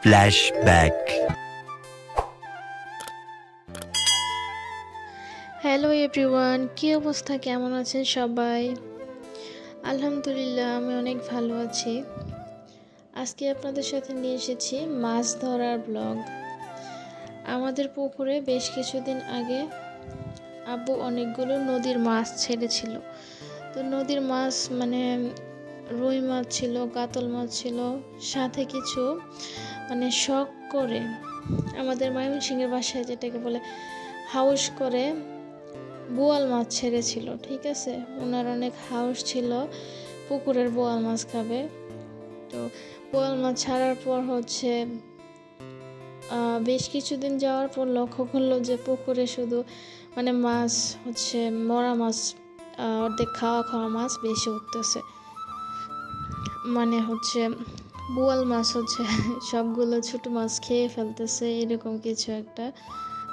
Flashback. Hello everyone, কি অবস্থা, কেমন আছেন সবাই? আলহামদুলিল্লাহ, আমি অনেক ভালো আছি। আজকে আপনাদের সাথে নিয়ে এসেছি মাছ ধরার ব্লগ। আমাদের পুকুরে বেশ কিছুদিন আগে আব্বু অনেকগুলো নদীর মাছ ছেড়েছিল। তো নদীর মাছ মানে রুই মাছ ছিল, কাতল মাছ ছিল, সাথে কিছু শখ করে আমাদের ময়মনসিংহের বাসায় যেটাকে বলে হাউস করে বোয়াল মাছ ছেড়েছিল। ঠিক আছে, ওনার অনেক হাউস ছিল পুকুরের বোয়াল মাছ খাবে। তো বোয়াল মাছ ছাড়ার পর বেশ কিছুদিন যাওয়ার পর লক্ষ্য করলো যে পুকুরে শুধু মাছ মরা মাছ, অর্ধেক খাওয়া মাছ বেশি উঠতেছে। বোয়াল মাছ সবগুলো ছোট মাছ খেয়ে ফেলতেছে, এরকম কিছু একটা।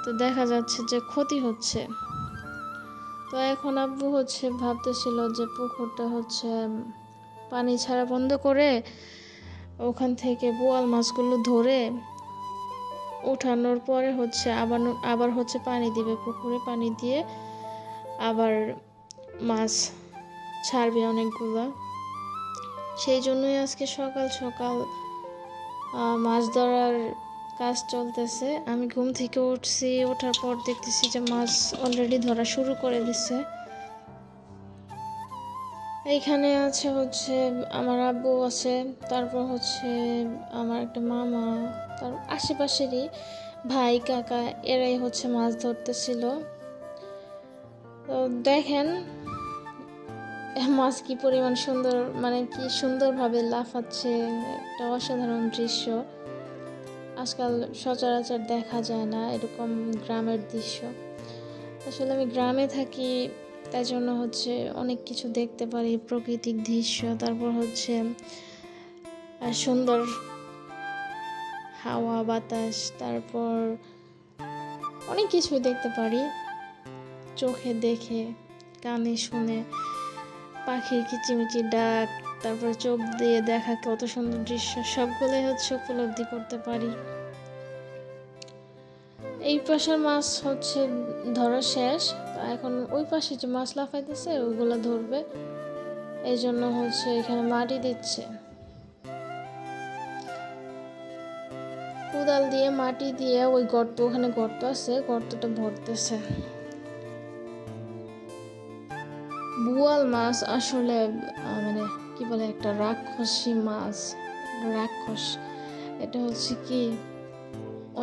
তো দেখা যাচ্ছে যে ক্ষতি হচ্ছে। তো এখন আব্বু ভাবতেছিল যে পুকুরটা পানি ছাড়া বন্ধ করে ওখান থেকে বোয়াল মাছগুলো ধরে ওঠানোর পরে আবার পানি দিবে, পুকুরে পানি দিয়ে আবার মাছ ছাড়বে অনেকগুলো। সেই জন্যই আজকে সকাল সকাল মাছ ধরার কাজ চলতেছে। আমি ঘুম থেকে উঠছি, ওঠার পর দেখতেছি যে মাছ অলরেডি ধরা শুরু করে দিচ্ছে। এইখানে আছে আমার আব্বু আছে, তারপর আমার একটা মামা, তার আশেপাশেরই ভাই কাকা, এরাই মাছ ধরতেছিল। তো দেখেন মাছ কি পরিমাণ সুন্দর, কি সুন্দরভাবে লাফাচ্ছে, একটা অসাধারণ দৃশ্য। আজকাল সচরাচর দেখা যায় না এরকম গ্রামের দৃশ্য। আসলে আমি গ্রামে থাকি, তাই জন্য অনেক কিছু দেখতে পারি, প্রাকৃতিক দৃশ্য, তারপর সুন্দর হাওয়া বাতাস, তারপর অনেক কিছুই দেখতে পারি চোখে দেখে, কানে শুনে, পাখির কিচিমিচি ডাক, তারপর চোখ দিয়ে দেখা কত সুন্দর দৃশ্য, সবগুলোই উপলব্ধি করতে পারি। এই পাশের মাছ ধরা শেষ। এখন ওই পাশে যে মাছ লাফাইতেছে ওইগুলো ধরবে, এই জন্য এখানে মাটি দিচ্ছে, কোদাল দিয়ে মাটি দিয়ে ওই গর্ত, ওখানে গর্ত আছে, গর্তটা ভরতেছে। বোয়াল মাছ আসলে কি বলে, একটা রাক্ষসী মাছ, রাক্ষস। এটা কি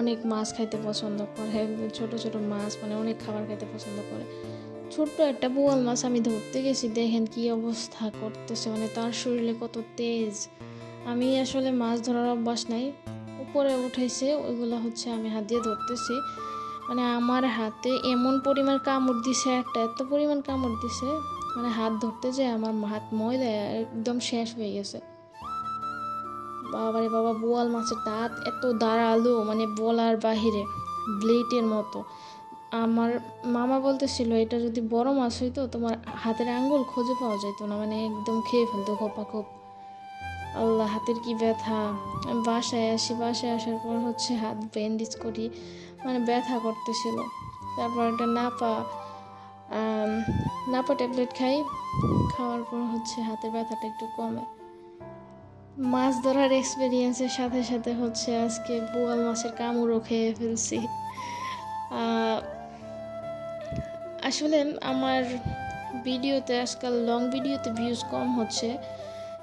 অনেক মাছ খাইতে পছন্দ করে, ছোট ছোট মাছ অনেক খাবার খাইতে পছন্দ করে। ছোট্ট একটা বোয়াল মাছ আমি ধরতে গেছি, দেখেন কি অবস্থা করতেছে, তার শরীরে কত তেজ। আমি আসলে মাছ ধরার অভ্যাস নাই, উপরে উঠেছে ওইগুলো আমি হাত দিয়ে ধরতেছি, আমার হাতে এমন পরিমাণ কামড় দিছে, এত পরিমাণ কামড় দিছে, হাত ধরতে যে আমার হাত ময়লা একদম শেষ হয়ে গেছে। বাবারে বাবা, বোয়াল মাছের দাঁত এত ধারালো, বলার বাহিরে, ব্লেডের মতো। আমার মামা বলতেছিল এটা যদি বড় মাছ হইতো তোমার হাতের আঙ্গুল খুঁজে পাওয়া যেত না, একদম খেয়ে ফেলতো খোপাখোপ। আল্লাহ, হাতের কি ব্যথা। বাসায় আসার পর হাত ব্যান্ডেজ করি, ব্যথা করতেছিল। তারপর একটা নাপা ট্যাবলেট খাওয়ার পর হাতের ব্যথাটা একটু কমে। মাছ ধরার এক্সপিরিয়েন্সের সাথে সাথে আজকে বোয়াল মাছের কামড়ও খেয়ে ফেলছি। আসলে আমার ভিডিওতে আজকাল লং ভিডিওতে ভিউজ কম হচ্ছে,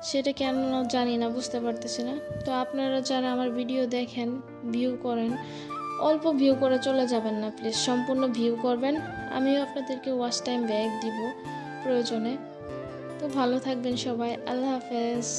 সেটা কেন জানি না, বুঝতে পারতেছি না। তো আপনারা যারা আমার ভিডিও দেখেন, ভিউ করেন, অল্প ভিউ করে চলে যাবেন না প্লিজ, সম্পূর্ণ ভিউ করবেন। আমিও আপনাদেরকে ওয়াচ টাইম ব্যাক দিব প্রয়োজনে। তো ভালো থাকবেন সবাই, আল্লাহ হাফেজ।